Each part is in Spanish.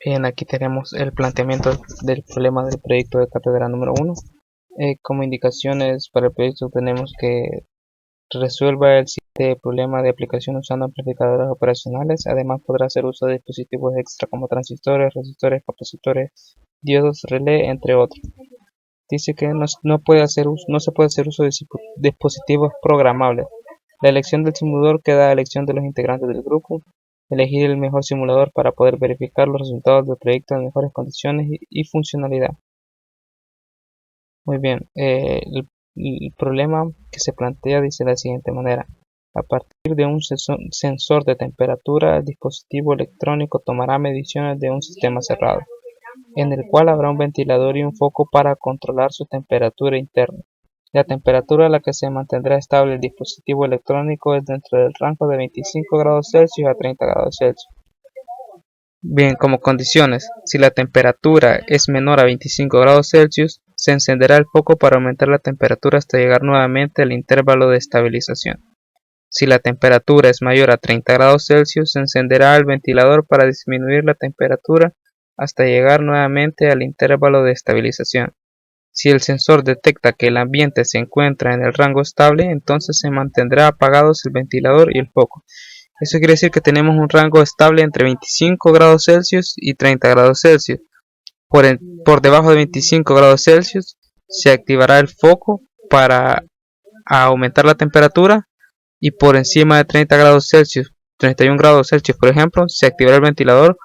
Bien, aquí tenemos el planteamiento del problema del proyecto de cátedra número 1. Como indicaciones para el proyecto tenemos que resuelva el siguiente problema de aplicación usando amplificadores operacionales. Además podrá hacer uso de dispositivos extra como transistores, resistores, capacitores, diodos, relé, entre otros. Dice que no se puede hacer uso de dispositivos programables. La elección del simulador queda a elección de los integrantes del grupo. Elegir el mejor simulador para poder verificar los resultados del proyecto en mejores condiciones y funcionalidad. Muy bien, el problema que se plantea dice de la siguiente manera. A partir de un sensor de temperatura, el dispositivo electrónico tomará mediciones de un sistema cerrado, en el cual habrá un ventilador y un foco para controlar su temperatura interna. La temperatura a la que se mantendrá estable el dispositivo electrónico es dentro del rango de 25 grados Celsius a 30 grados Celsius. Bien, como condiciones, si la temperatura es menor a 25 grados Celsius, se encenderá el foco para aumentar la temperatura hasta llegar nuevamente al intervalo de estabilización. Si la temperatura es mayor a 30 grados Celsius, se encenderá el ventilador para disminuir la temperatura hasta llegar nuevamente al intervalo de estabilización. Si el sensor detecta que el ambiente se encuentra en el rango estable, entonces se mantendrá apagados el ventilador y el foco. Eso quiere decir que tenemos un rango estable entre 25 grados Celsius y 30 grados Celsius. Por debajo de 25 grados Celsius se activará el foco para aumentar la temperatura, y por encima de 30 grados Celsius, 31 grados Celsius por ejemplo, se activará el ventilador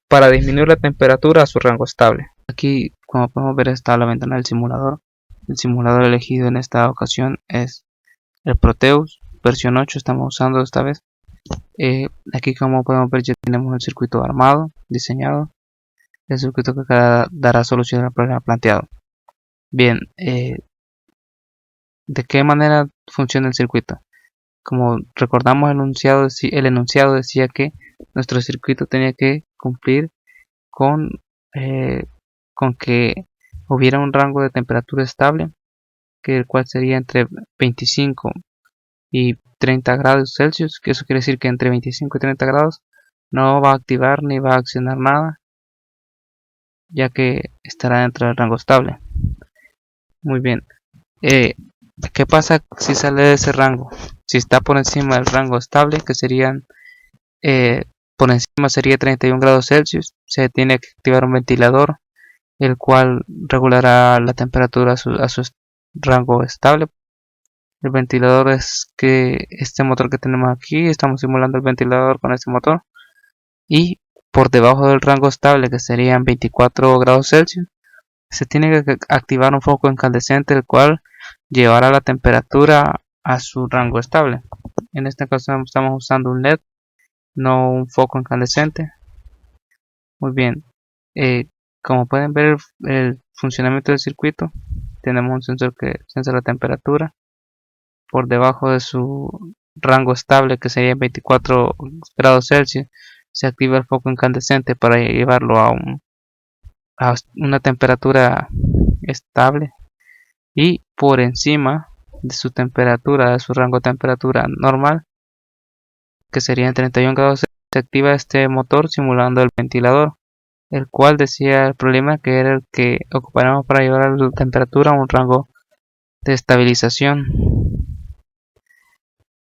para disminuir la temperatura a su rango estable. Aquí, como podemos ver, está la ventana del simulador. El simulador elegido en esta ocasión es el Proteus versión 8, estamos usando esta vez. Aquí, como podemos ver, ya tenemos el circuito armado, diseñado, el circuito que dará solución al problema planteado. Bien, ¿de qué manera funciona el circuito? Como recordamos, el enunciado decía que nuestro circuito tenía que cumplir con que hubiera un rango de temperatura estable, que el cual sería entre 25 y 30 grados Celsius, que eso quiere decir que entre 25 y 30 grados no va a activar ni va a accionar nada, ya que estará dentro del rango estable. Muy bien, ¿qué pasa si sale de ese rango? Si está por encima del rango estable, que serían por encima sería 31 grados Celsius, se tiene que activar un ventilador, el cual regulará la temperatura a su rango estable. El ventilador es que este motor que tenemos aquí, estamos simulando el ventilador con este motor, y por debajo del rango estable, que serían 24 grados Celsius, se tiene que activar un foco incandescente, el cual llevará la temperatura a su rango estable. En este caso estamos usando un LED, no un foco incandescente. Muy bien, como pueden ver, el funcionamiento del circuito, tenemos un sensor que sensa la temperatura por debajo de su rango estable, que sería 24 grados Celsius. Se activa el foco incandescente para llevarlo a una temperatura estable, y por encima de su temperatura, de su rango de temperatura normal, que sería 31 grados, se activa este motor simulando el ventilador, el cual decía el problema que era el que ocuparemos para llevar la temperatura a un rango de estabilización.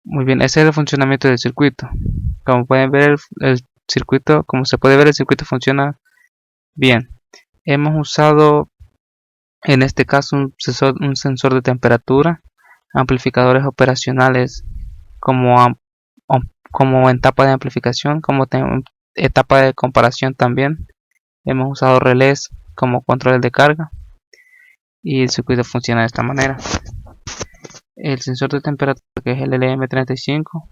Muy bien, ese es el funcionamiento del circuito. Como pueden ver, el circuito, como se puede ver, el circuito funciona bien. Hemos usado en este caso un sensor de temperatura, amplificadores operacionales como en etapa de amplificación, como etapa de comparación también. Hemos usado relés como control de carga, y el circuito funciona de esta manera. El sensor de temperatura, que es el LM35,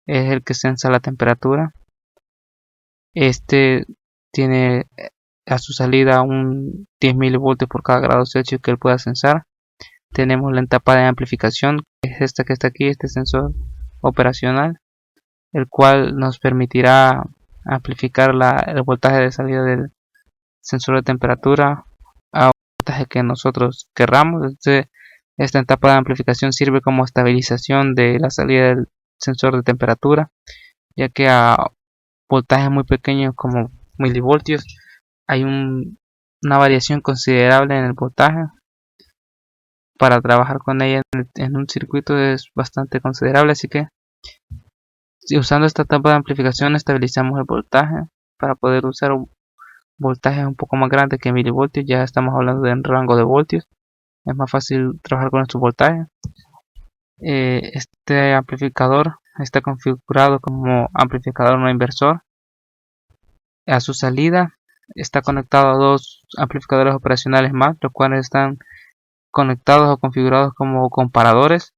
es el que sensa la temperatura. Este tiene a su salida un 10 mV por cada grado Celsius que él pueda sensar. Tenemos la etapa de amplificación, que es esta que está aquí, este sensor operacional, el cual nos permitirá amplificar el voltaje de salida del sensor de temperatura a un voltaje que nosotros querramos. Esta etapa de amplificación sirve como estabilización de la salida del sensor de temperatura, ya que a voltajes muy pequeños como milivoltios, hay una variación considerable en el voltaje. Para trabajar con ella en un circuito es bastante considerable, así que usando esta etapa de amplificación estabilizamos el voltaje para poder usar un voltaje un poco más grande que milivoltios. Ya estamos hablando de un rango de voltios, es más fácil trabajar con estos voltajes. Este amplificador está configurado como amplificador no inversor. A su salida está conectado a dos amplificadores operacionales más, los cuales están conectados o configurados como comparadores.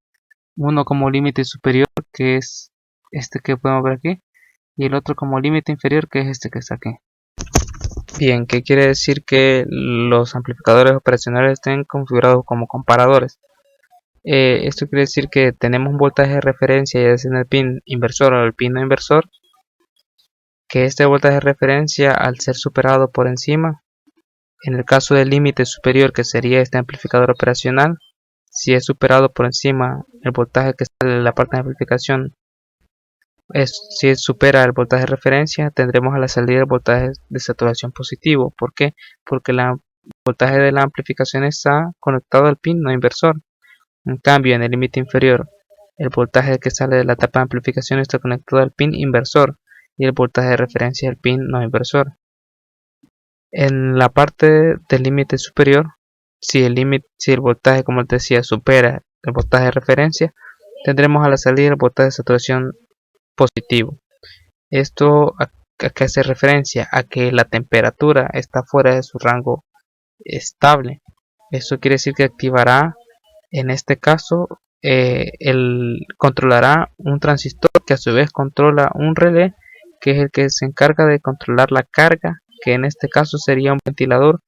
Uno como límite superior, que es este que podemos ver aquí, y el otro como límite inferior, que es este que está aquí. Bien, ¿qué quiere decir que los amplificadores operacionales estén configurados como comparadores? Esto quiere decir que tenemos un voltaje de referencia, ya sea en el pin inversor o el pin no inversor, que este voltaje de referencia, al ser superado por encima, en el caso del límite superior, que sería este amplificador operacional, si es superado por encima el voltaje que sale de la parte de amplificación, si supera el voltaje de referencia, tendremos a la salida el voltaje de saturación positivo. ¿Por qué? Porque el voltaje de la amplificación está conectado al pin no inversor. En cambio, en el límite inferior, el voltaje que sale de la etapa de amplificación está conectado al pin inversor y el voltaje de referencia al pin no inversor. En la parte del límite superior, si el voltaje, como les decía, supera el voltaje de referencia, tendremos a la salida el voltaje de saturación positivo. Esto a qué hace referencia, a que la temperatura está fuera de su rango estable. Eso quiere decir que activará, en este caso, controlará un transistor que a su vez controla un relé, que es el que se encarga de controlar la carga, que en este caso sería un ventilador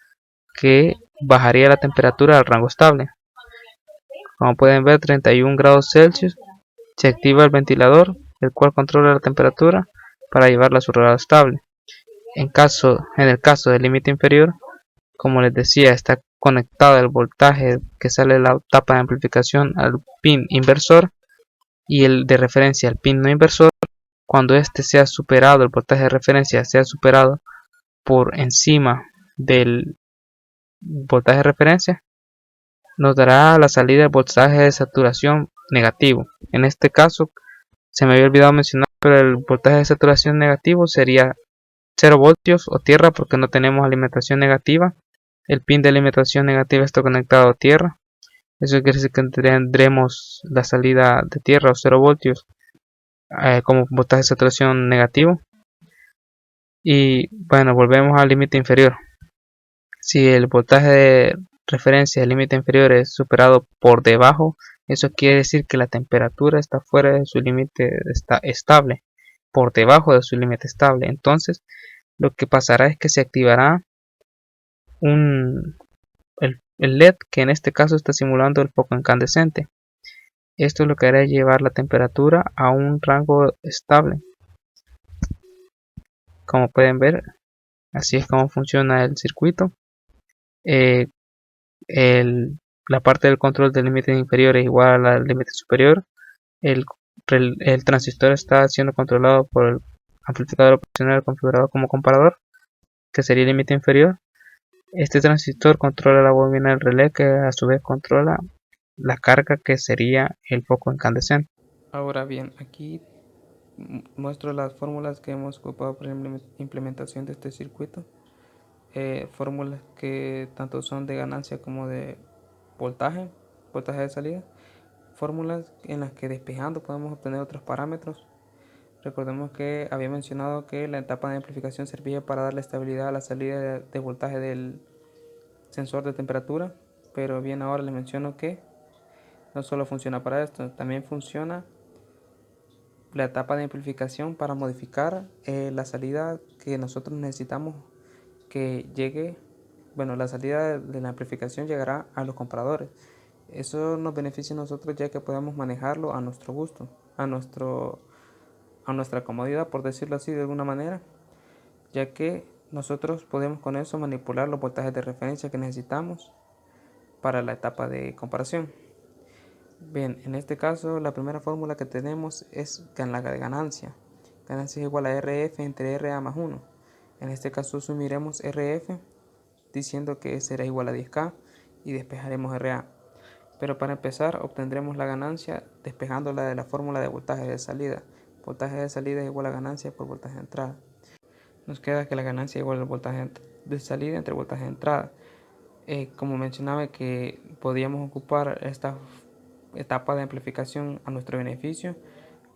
que bajaría la temperatura al rango estable. Como pueden ver, 31 grados Celsius, se activa el ventilador, el cual controla la temperatura para llevarla a su grado estable. En el caso del límite inferior, como les decía, está conectado el voltaje que sale de la tapa de amplificación al pin inversor y el de referencia al pin no inversor. Cuando este sea superado, el voltaje de referencia sea superado por encima del voltaje de referencia, nos dará la salida del voltaje de saturación negativo. En este caso, se me había olvidado mencionar, pero el voltaje de saturación negativo sería 0 voltios o tierra, porque no tenemos alimentación negativa. El pin de alimentación negativa está conectado a tierra. Eso quiere decir que tendremos la salida de tierra o 0 voltios como voltaje de saturación negativo. Y bueno, volvemos al límite inferior. Si el voltaje de referencia del límite inferior es superado por debajo, eso quiere decir que la temperatura está fuera de su límite estable, por debajo de su límite estable. Entonces, lo que pasará es que se activará el LED, que en este caso está simulando el foco incandescente. Esto lo que hará es llevar la temperatura a un rango estable. Como pueden ver, así es como funciona el circuito. Eh, la parte del control del límite inferior es igual al límite superior. El, el transistor está siendo controlado por el amplificador operacional configurado como comparador, que sería el límite inferior. Este transistor controla la bobina del relé, que a su vez controla la carga, que sería el foco incandescente. Ahora bien, aquí muestro las fórmulas que hemos ocupado para la implementación de este circuito. Fórmulas que tanto son de ganancia como de voltaje de salida. Fórmulas en las que despejando podemos obtener otros parámetros. Recordemos que había mencionado que la etapa de amplificación servía para darle estabilidad a la salida de voltaje del sensor de temperatura, pero bien, ahora les menciono que no solo funciona para esto, también funciona la etapa de amplificación para modificar la salida que nosotros necesitamos que llegue. Bueno, la salida de la amplificación llegará a los comparadores. Eso nos beneficia a nosotros, ya que podemos manejarlo a nuestro gusto, a nuestra comodidad, por decirlo así de alguna manera, ya que nosotros podemos con eso manipular los voltajes de referencia que necesitamos para la etapa de comparación. Bien, en este caso la primera fórmula que tenemos es la de ganancia. Ganancia es igual a RF entre RA más 1. En este caso asumiremos RF diciendo que será igual a 10K y despejaremos RA. Pero para empezar obtendremos la ganancia despejándola de la fórmula de voltaje de salida. Voltaje de salida es igual a ganancia por voltaje de entrada. Nos queda que la ganancia es igual al voltaje de salida entre voltaje de entrada. Como mencionaba, que podíamos ocupar esta etapa de amplificación a nuestro beneficio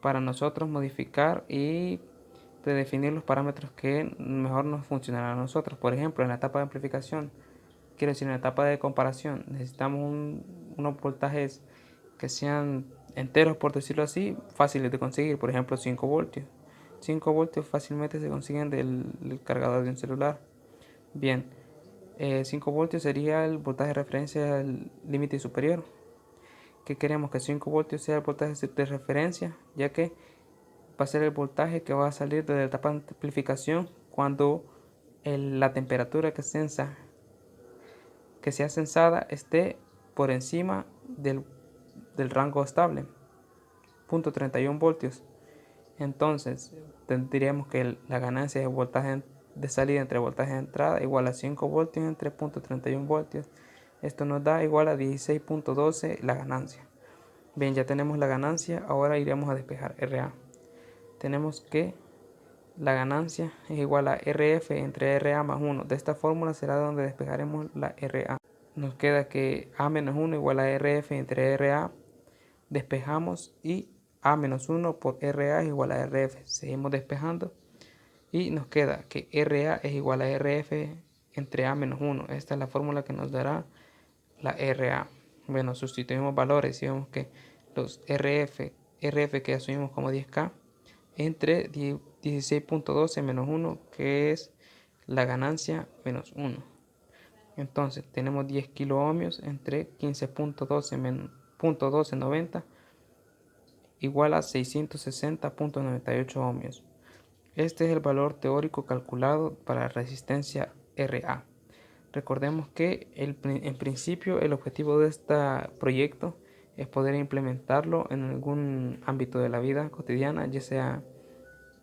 para nosotros modificar y predefinir los parámetros que mejor nos funcionarán a nosotros. Por ejemplo, en la etapa de amplificación, quiero decir, en la etapa de comparación, necesitamos unos voltajes que sean enteros, por decirlo así, fáciles de conseguir. Por ejemplo, 5 voltios. 5 voltios fácilmente se consiguen del cargador de un celular. Bien, 5 voltios sería el voltaje de referencia al límite superior. Que queremos que 5 voltios sea el voltaje de referencia, ya que va a ser el voltaje que va a salir de la etapa de amplificación cuando la temperatura que sea sensada esté por encima del rango estable, 0.31 voltios. Entonces tendríamos que la ganancia de voltaje de salida entre voltaje de entrada igual a 5 voltios entre 0.31 voltios. Esto nos da igual a 16.12 la ganancia. Bien, ya tenemos la ganancia, ahora iremos a despejar RA. Tenemos que la ganancia es igual a RF entre RA más 1. De esta fórmula será donde despejaremos la RA. Nos queda que A menos 1 igual a RF entre RA. Despejamos y A menos 1 por RA es igual a RF. Seguimos despejando y nos queda que RA es igual a RF entre A menos 1. Esta es la fórmula que nos dará la RA. Bueno, sustituimos valores y vemos que los RF que asumimos como 10K entre 16.12 menos 1, que es la ganancia menos 1. Entonces tenemos 10 kilo ohmios entre 15.12 menos 0.1290 igual a 660.98 ohmios. Este es el valor teórico calculado para la resistencia RA. Recordemos que en principio el objetivo de este proyecto es poder implementarlo en algún ámbito de la vida cotidiana, ya sea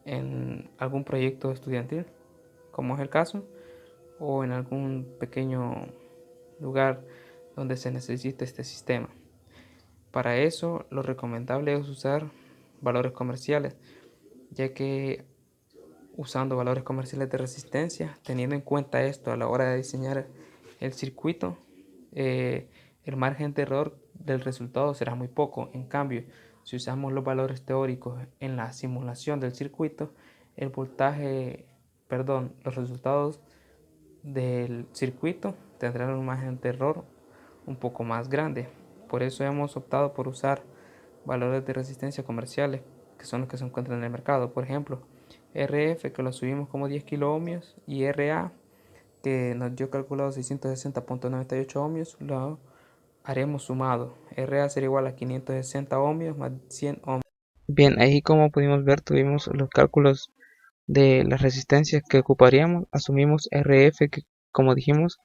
en algún proyecto estudiantil, como es el caso, o en algún pequeño lugar donde se necesite este sistema. Para eso, lo recomendable es usar valores comerciales, ya que usando valores comerciales de resistencia, teniendo en cuenta esto a la hora de diseñar el circuito, el margen de error del resultado será muy poco. En cambio, si usamos los valores teóricos en la simulación del circuito, los resultados del circuito tendrán un margen de error un poco más grande. Por eso hemos optado por usar valores de resistencia comerciales, que son los que se encuentran en el mercado. Por ejemplo, RF, que lo subimos como 10 kilo ohmios, y RA, que nos dio calculado 660.98 ohmios, lo haremos sumado. RA será igual a 560 ohmios más 100 ohmios. Bien, ahí como pudimos ver, tuvimos los cálculos de las resistencias que ocuparíamos. Asumimos RF, que como dijimos,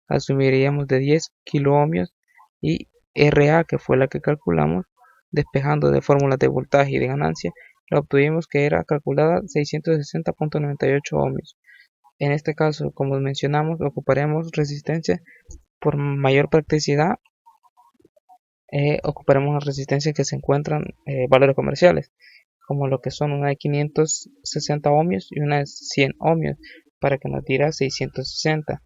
asumiríamos de 10 kilo ohmios, y RA, que fue la que calculamos, despejando de fórmulas de voltaje y de ganancia, la obtuvimos que era calculada 660.98 ohmios. En este caso, como mencionamos, ocuparemos resistencia por mayor practicidad. Ocuparemos las resistencias que se encuentran valores comerciales, como lo que son una de 560 ohmios y una de 100 ohmios, para que nos diera 660.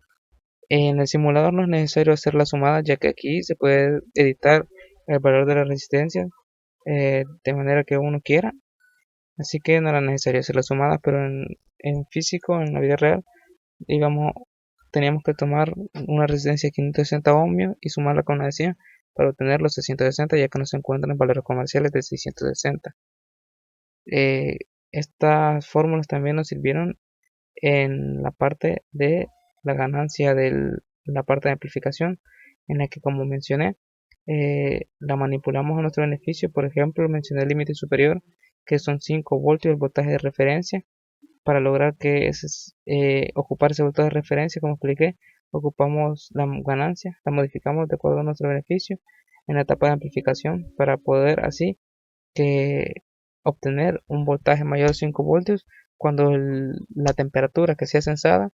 En el simulador no es necesario hacer la sumada, ya que aquí se puede editar el valor de la resistencia de manera que uno quiera, así que no era necesario hacer la sumada. Pero en físico, en la vida real, digamos, teníamos que tomar una resistencia de 560 ohmios y sumarla con una de 100 para obtener los 660, ya que no se encuentran valores comerciales de 660. Estas fórmulas también nos sirvieron en la parte de la ganancia de la parte de amplificación, en la que, como mencioné, la manipulamos a nuestro beneficio. Por ejemplo, mencioné el límite superior, que son 5 voltios el voltaje de referencia. Para lograr que ocupar ese voltaje de referencia, como expliqué, ocupamos la ganancia, la modificamos de acuerdo a nuestro beneficio en la etapa de amplificación, para poder así que obtener un voltaje mayor de 5 voltios cuando la temperatura que sea censada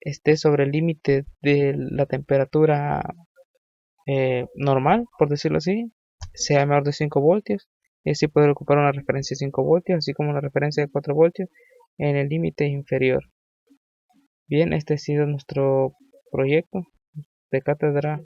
esté sobre el límite de la temperatura normal, por decirlo así, sea menor de 5 voltios, y así poder ocupar una referencia de 5 voltios, así como una referencia de 4 voltios en el límite inferior. Bien, este ha sido nuestro proyecto de cátedra